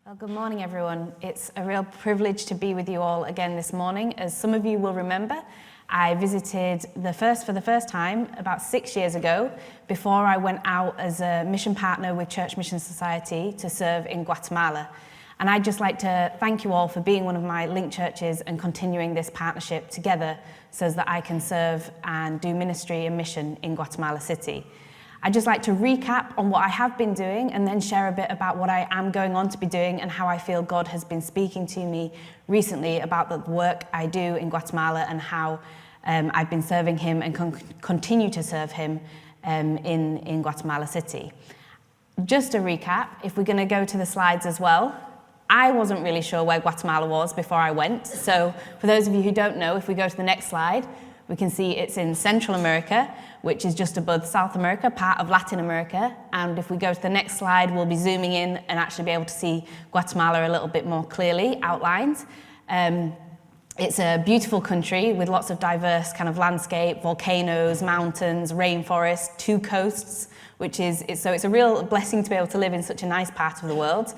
Well, good morning, everyone. It's a real privilege to be with you all again this morning. As some of you will remember, I visited for the first time about 6 years ago before I went out as a mission partner with Church Mission Society to serve in Guatemala. And I'd just like to thank you all for being one of my link churches and continuing this partnership together so that I can serve and do ministry and mission in Guatemala City. I'd just like to recap on what I have been doing and then share a bit about what I am going on to be doing and how I feel God has been speaking to me recently about the work I do in Guatemala and how I've been serving him and continue to serve him in Guatemala City. Just a recap, if we're going to go to the slides as well, I wasn't really sure where Guatemala was before I went. So for those of you who don't know, if we go to the next slide, we can see it's in Central America, which is just above South America, part of Latin America. And if we go to the next slide, we'll be zooming in and actually be able to see Guatemala a little bit more clearly outlined. It's a beautiful country with lots of diverse kind of landscape, volcanoes, mountains, rainforests, two coasts, so it's a real blessing to be able to live in such a nice part of the world.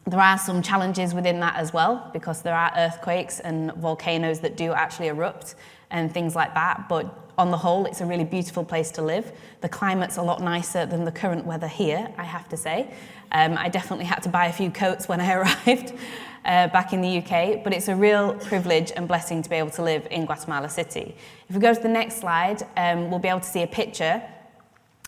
There are some challenges within that as well, because there are earthquakes and volcanoes that do actually erupt and things like that. But on the whole, it's a really beautiful place to live. The climate's a lot nicer than the current weather here, I have to say. I definitely had to buy a few coats when I arrived back in the UK, but it's a real privilege and blessing to be able to live in Guatemala City. If we go to the next slide, we'll be able to see a picture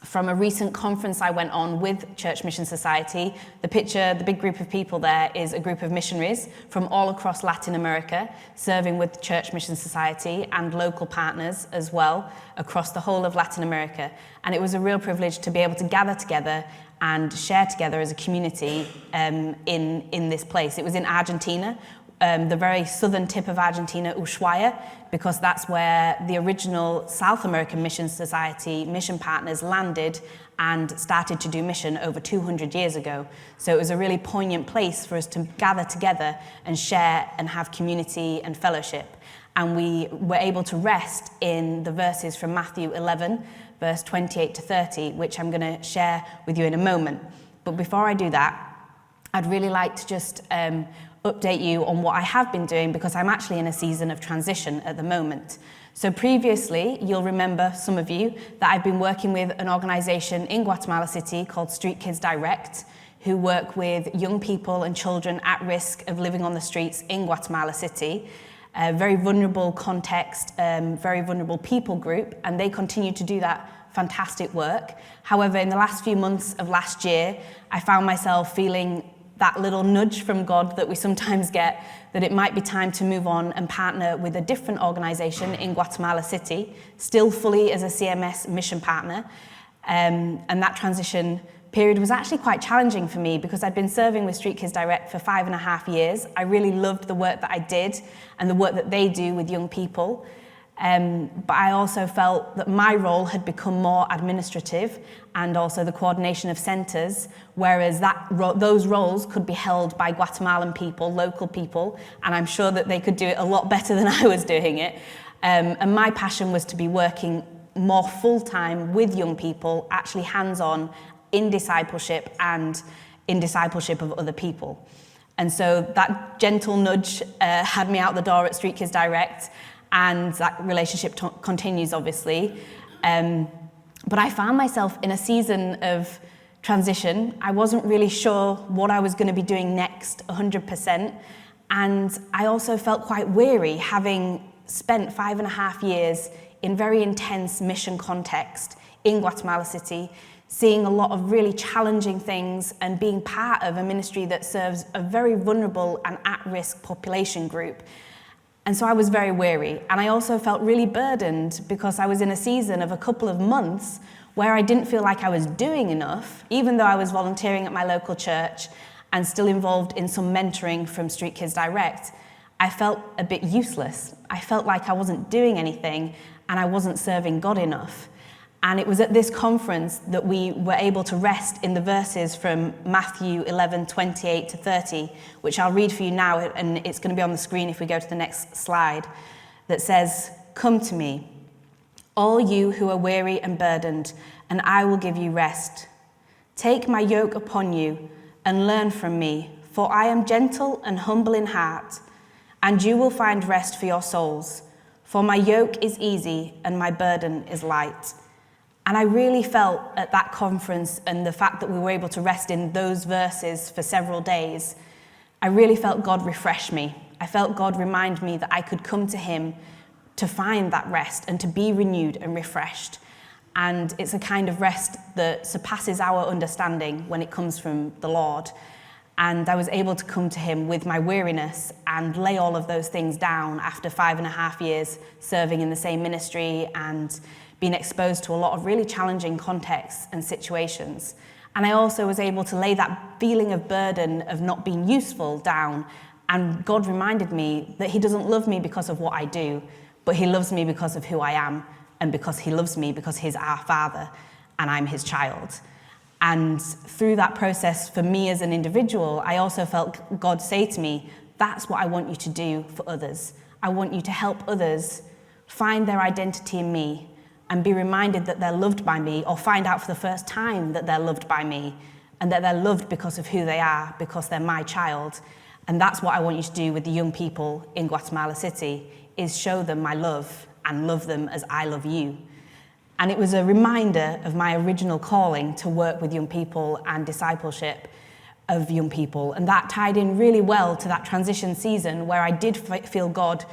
from a recent conference I went on with Church Mission Society. The picture, the big group of people there, is a group of missionaries from all across Latin America, serving with Church Mission Society and local partners as well across the whole of Latin America. And it was a real privilege to be able to gather together and share together as a community in this place. It was in Argentina, the very southern tip of Argentina, Ushuaia, because that's where the original South American Mission Society mission partners landed and started to do mission over 200 years ago. So it was a really poignant place for us to gather together and share and have community and fellowship. And we were able to rest in the verses from Matthew 11, verse 28 to 30, which I'm going to share with you in a moment. But before I do that, I'd really like to just update you on what I have been doing, because I'm actually in a season of transition at the moment. So previously, you'll remember, some of you, that I've been working with an organisation in Guatemala City called Street Kids Direct, who work with young people and children at risk of living on the streets in Guatemala City. A very vulnerable context, very vulnerable people group, and they continue to do that fantastic work. However, in the last few months of last year, I found myself feeling that little nudge from God that we sometimes get, that it might be time to move on and partner with a different organisation in Guatemala City, still fully as a CMS mission partner. And that transition period was actually quite challenging for me, because I'd been serving with Street Kids Direct for 5.5 years. I really loved the work that I did and the work that they do with young people. But I also felt that my role had become more administrative and also the coordination of centres, whereas those roles could be held by Guatemalan people, local people, and I'm sure that they could do it a lot better than I was doing it. And my passion was to be working more full-time with young people, actually hands-on in discipleship and in discipleship of other people. And so that gentle nudge had me out the door at Street Kids Direct, and that relationship continues, obviously. But I found myself in a season of transition. I wasn't really sure what I was going to be doing next 100%. And I also felt quite weary, having spent 5.5 years in very intense mission context in Guatemala City, seeing a lot of really challenging things and being part of a ministry that serves a very vulnerable and at-risk population group. And so I was very weary, and I also felt really burdened, because I was in a season of a couple of months where I didn't feel like I was doing enough, even though I was volunteering at my local church and still involved in some mentoring from Street Kids Direct. I felt a bit useless. I felt like I wasn't doing anything and I wasn't serving God enough. And it was at this conference that we were able to rest in the verses from Matthew 11, 28 to 30, which I'll read for you now, and it's going to be on the screen if we go to the next slide, that says, "Come to me, all you who are weary and burdened, and I will give you rest. Take my yoke upon you and learn from me, for I am gentle and humble in heart, and you will find rest for your souls. For my yoke is easy and my burden is light. And I really felt at that conference, and the fact that we were able to rest in those verses for several days, I really felt God refresh me. I felt God remind me that I could come to him to find that rest and to be renewed and refreshed. And it's a kind of rest that surpasses our understanding when it comes from the Lord. And I was able to come to him with my weariness and lay all of those things down after 5.5 years serving in the same ministry and being exposed to a lot of really challenging contexts and situations. And I also was able to lay that feeling of burden of not being useful down. And God reminded me that he doesn't love me because of what I do, but he loves me because of who I am, and because he loves me because he's our Father and I'm his child. And through that process, for me as an individual, I also felt God say to me, that's what I want you to do for others. I want you to help others find their identity in me and be reminded that they're loved by me, or find out for the first time that they're loved by me and that they're loved because of who they are, because they're my child. And that's what I want you to do with the young people in Guatemala City, is show them my love and love them as I love you. And it was a reminder of my original calling to work with young people and discipleship of young people. And that tied in really well to that transition season where I did feel God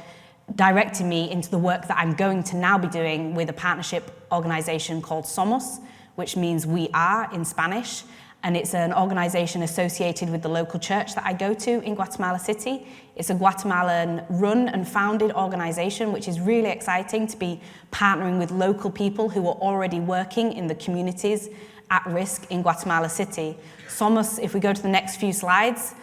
directing me into the work that I'm going to now be doing with a partnership organization called SOMOS, which means we are in Spanish. And it's an organization associated with the local church that I go to in Guatemala City. It's a Guatemalan run and founded organization, which is really exciting to be partnering with local people who are already working in the communities at risk in Guatemala City. SOMOS, if we go to the next few slides,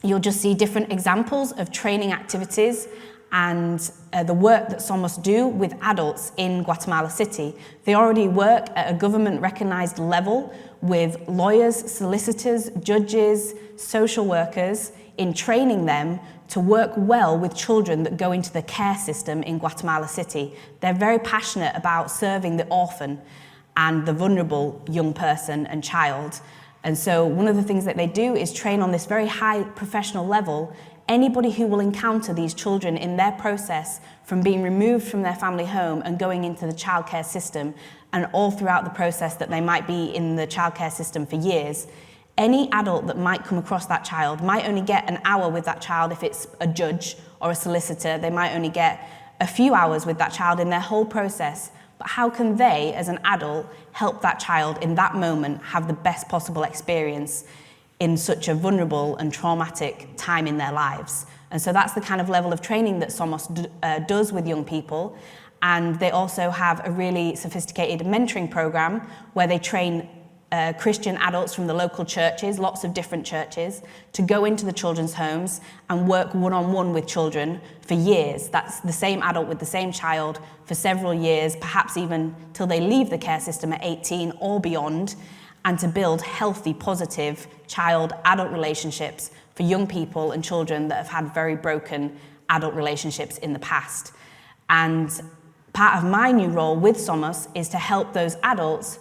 you'll just see different examples of training activities and the work that SOMOS do with adults in Guatemala City. They already work at a government-recognized level with lawyers, solicitors, judges, social workers, in training them to work well with children that go into the care system in Guatemala City. They're very passionate about serving the orphan and the vulnerable young person and child. And so one of the things that they do is train on this very high professional level anybody who will encounter these children in their process from being removed from their family home and going into the childcare system, and all throughout the process that they might be in the childcare system for years. Any adult that might come across that child might only get an hour with that child if it's a judge or a solicitor. They might only get a few hours with that child in their whole process. But how can they, as an adult, help that child in that moment have the best possible experience in such a vulnerable and traumatic time in their lives? And so that's the kind of level of training that SOMOS does with young people. And they also have a really sophisticated mentoring program where they train Christian adults from the local churches, lots of different churches, to go into the children's homes and work one-on-one with children for years. That's the same adult with the same child for several years, perhaps even till they leave the care system at 18 or beyond, and to build healthy, positive child-adult relationships for young people and children that have had very broken adult relationships in the past. And part of my new role with SOMOS is to help those adults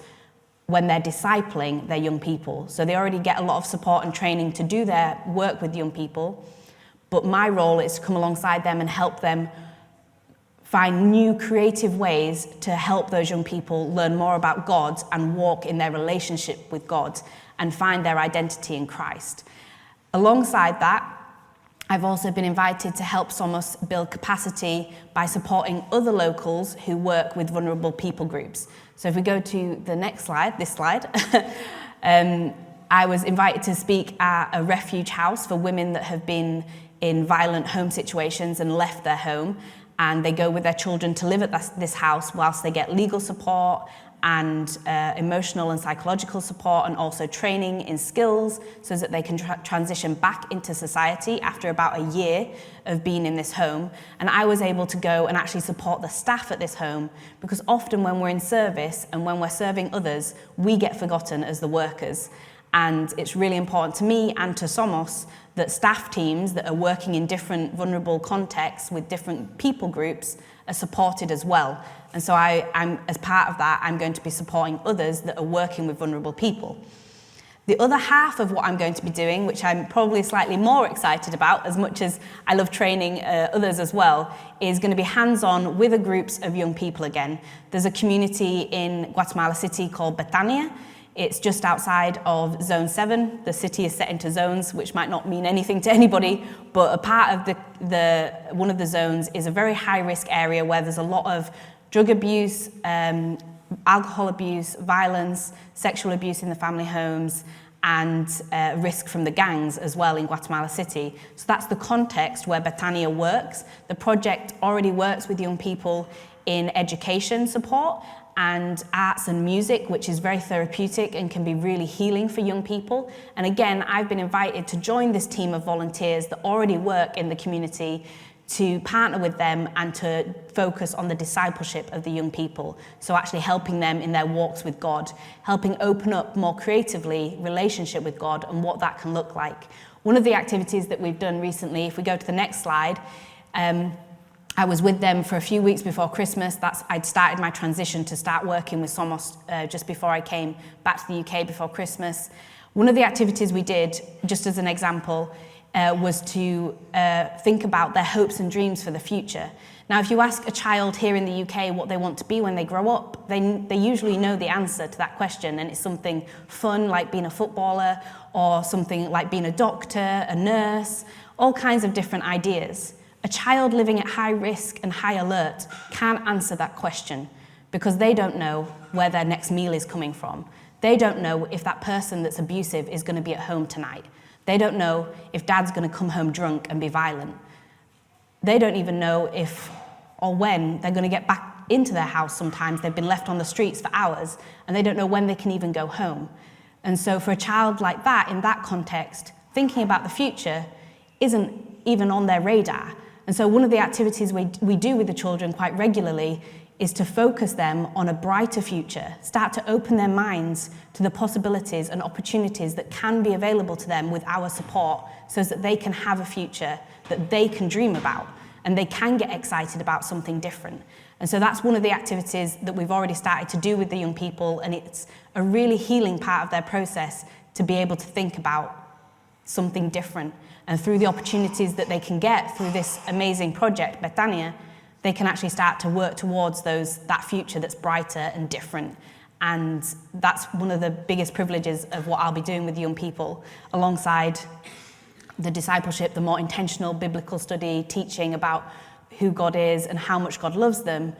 when they're discipling their young people. So they already get a lot of support and training to do their work with young people, but my role is to come alongside them and help them find new creative ways to help those young people learn more about God and walk in their relationship with God and find their identity in Christ. Alongside that, I've also been invited to help SOMOS build capacity by supporting other locals who work with vulnerable people groups. So if we go to the next slide, this slide, I was invited to speak at a refuge house for women that have been in violent home situations and left their home, and they go with their children to live at this house whilst they get legal support and emotional and psychological support, and also training in skills so that they can transition back into society after about a year of being in this home. And I was able to go and actually support the staff at this home, because often when we're in service and when we're serving others, we get forgotten as the workers. And it's really important to me and to SOMOS that staff teams that are working in different vulnerable contexts with different people groups are supported as well. And so I'm, as part of that, I'm going to be supporting others that are working with vulnerable people. The other half of what I'm going to be doing, which I'm probably slightly more excited about, as much as I love training others as well, is going to be hands-on with groups of young people again. There's a community in Guatemala City called Bethania. It's just outside of Zone 7. The city is set into zones, which might not mean anything to anybody, but a part of one of the zones is a very high-risk area where there's a lot of drug abuse, alcohol abuse, violence, sexual abuse in the family homes, and risk from the gangs as well in Guatemala City. So that's the context where Bethania works. The project already works with young people in education support and arts and music, which is very therapeutic and can be really healing for young people. And again, I've been invited to join this team of volunteers that already work in the community to partner with them and to focus on the discipleship of the young people. So actually helping them in their walks with God, helping open up more creatively relationship with God and what that can look like. One of the activities that we've done recently, if we go to the next slide, I was with them for a few weeks before Christmas. I'd started my transition to start working with SOMOS just before I came back to the UK before Christmas. One of the activities we did, just as an example, was to think about their hopes and dreams for the future. Now, if you ask a child here in the UK what they want to be when they grow up, they usually know the answer to that question, and it's something fun like being a footballer, or something like being a doctor, a nurse, all kinds of different ideas. A child living at high risk and high alert can't answer that question because they don't know where their next meal is coming from. They don't know if that person that's abusive is going to be at home tonight. They don't know if dad's going to come home drunk and be violent. They don't even know if or when they're going to get back into their house sometimes. They've been left on the streets for hours, and they don't know when they can even go home. And so for a child like that, in that context, thinking about the future isn't even on their radar. And so one of the activities we do with the children quite regularly is to focus them on a brighter future, start to open their minds to the possibilities and opportunities that can be available to them with our support so that they can have a future that they can dream about and they can get excited about something different. And so that's one of the activities that we've already started to do with the young people, and it's a really healing part of their process to be able to think about something different. And through the opportunities that they can get through this amazing project, Bethania, they can actually start to work towards that future that's brighter and different. And that's one of the biggest privileges of what I'll be doing with young people, alongside the discipleship, the more intentional biblical study, teaching about who God is and how much God loves them.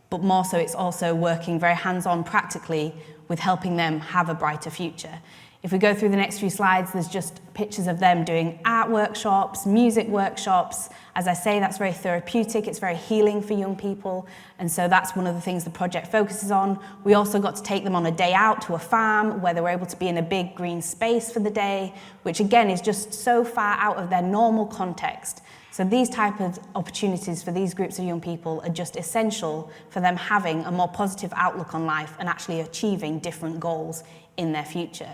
But more so, it's also working very hands-on practically with helping them have a brighter future. If we go through the next few slides, there's just pictures of them doing art workshops, music workshops. As I say, that's very therapeutic, it's very healing for young people. And so that's one of the things the project focuses on. We also got to take them on a day out to a farm where they were able to be in a big green space for the day, which again is just so far out of their normal context. So these type of opportunities for these groups of young people are just essential for them having a more positive outlook on life and actually achieving different goals in their future.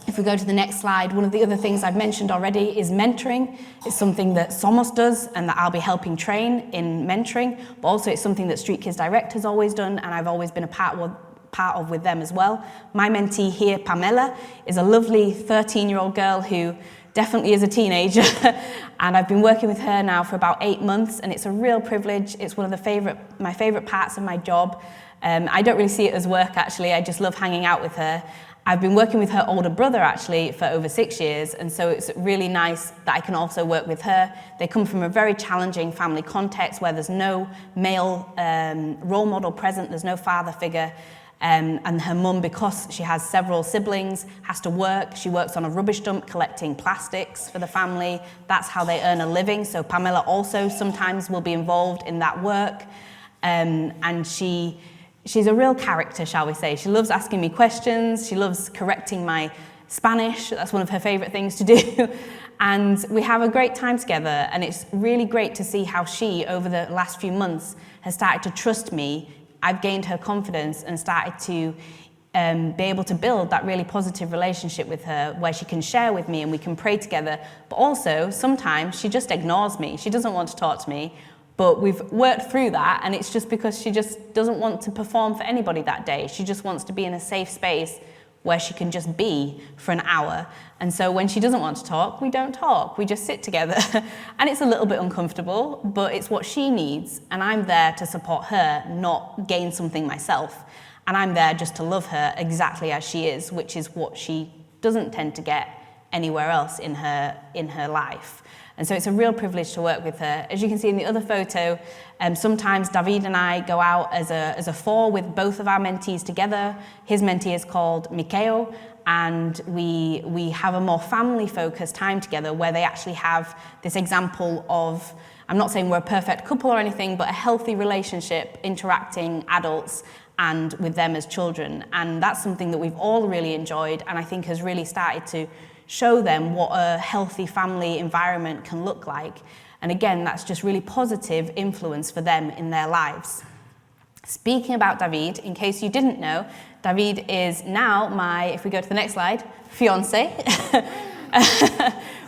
If we go to the next slide, one of the other things I've mentioned already is mentoring. It's something that SOMOS does and that I'll be helping train in mentoring, but also it's something that Street Kids Direct has always done and I've always been a part of with them as well. My mentee here, Pamela, is a lovely 13-year-old girl who definitely is a teenager and I've been working with her now for about 8 months, and it's a real privilege. It's one of my favorite parts of my job. I don't really see it as work actually, I just love hanging out with her. I've been working with her older brother actually for over 6 years, and so it's really nice that I can also work with her. They come from a very challenging family context where there's no male role model present, there's no father figure, and her mum, because she has several siblings, has to work. She works on a rubbish dump collecting plastics for the family. That's how they earn a living. So Pamela also sometimes will be involved in that work, and she's a real character, shall we say. She loves asking me questions. She loves correcting my Spanish. That's one of her favorite things to do. And we have a great time together. And it's really great to see how she, over the last few months, has started to trust me. I've gained her confidence and started to be able to build that really positive relationship with her where she can share with me and we can pray together. But also, sometimes she just ignores me. She doesn't want to talk to me. But we've worked through that, and it's just because she just doesn't want to perform for anybody that day. She just wants to be in a safe space where she can just be for an hour. And so when she doesn't want to talk, we don't talk. We just sit together. And it's a little bit uncomfortable, but it's what she needs. And I'm there to support her, not gain something myself. And I'm there just to love her exactly as she is, which is what she doesn't tend to get anywhere else in her life. And so it's a real privilege to work with her. As you can see in the other photo, sometimes David and I go out as a four with both of our mentees together. His mentee is called Mikeo, and we have a more family-focused time together where they actually have this example of, I'm not saying we're a perfect couple or anything, but a healthy relationship, interacting adults and with them as children. And that's something that we've all really enjoyed, and I think has really started to show them what a healthy family environment can look like. And again, that's just really positive influence for them in their lives. Speaking about David, in case you didn't know, David is now my, if we go to the next slide, fiancé.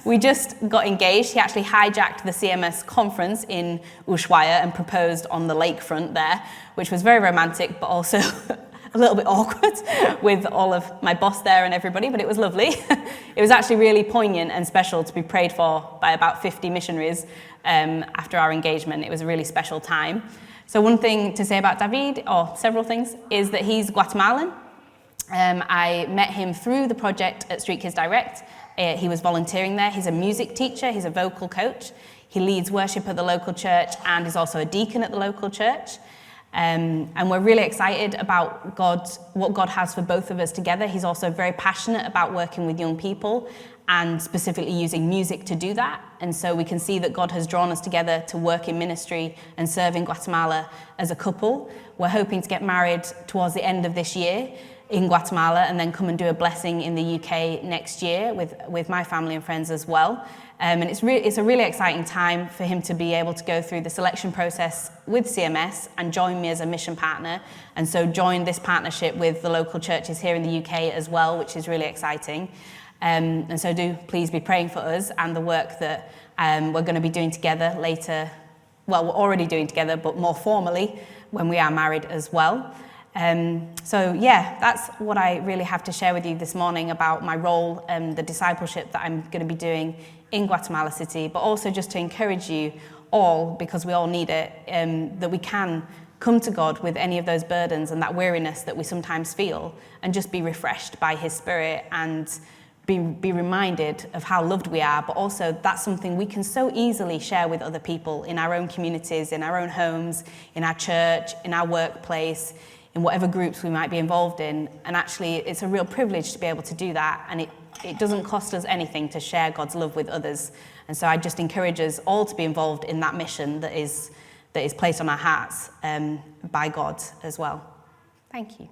We just got engaged. He actually hijacked the CMS conference in Ushuaia and proposed on the lakefront there, which was very romantic, but also a little bit awkward with all of my boss there and everybody, but it was lovely. It was actually really poignant and special to be prayed for by about 50 missionaries after our engagement. It was a really special time. So one thing to say about David, or several things, is that he's Guatemalan. I met him through the project at Street Kids Direct. He was volunteering there. He's a music teacher. He's a vocal coach. He leads worship at the local church and is also a deacon at the local church. And we're really excited about what God has for both of us together. He's also very passionate about working with young people and specifically using music to do that. And so we can see that God has drawn us together to work in ministry and serve in Guatemala as a couple. We're hoping to get married towards the end of this year in Guatemala and then come and do a blessing in the UK next year with my family and friends as well. And it's a really exciting time for him to be able to go through the selection process with CMS and join me as a mission partner, and so join this partnership with the local churches here in the UK as well, which is really exciting. And so do please be praying for us and the work that we're going to be doing together later. Well, we're already doing together, but more formally when we are married as well. So yeah, that's what I really have to share with you this morning about my role and the discipleship that I'm going to be doing in Guatemala City, but also just to encourage you all, because we all need it, that we can come to God with any of those burdens and that weariness that we sometimes feel, and just be refreshed by His Spirit and be reminded of how loved we are, but also that's something we can so easily share with other people in our own communities, in our own homes, in our church, in our workplace, in whatever groups we might be involved in. And actually, it's a real privilege to be able to do that, and it doesn't cost us anything to share God's love with others. And so I just encourage us all to be involved in that mission that is placed on our hearts by God as well. Thank you.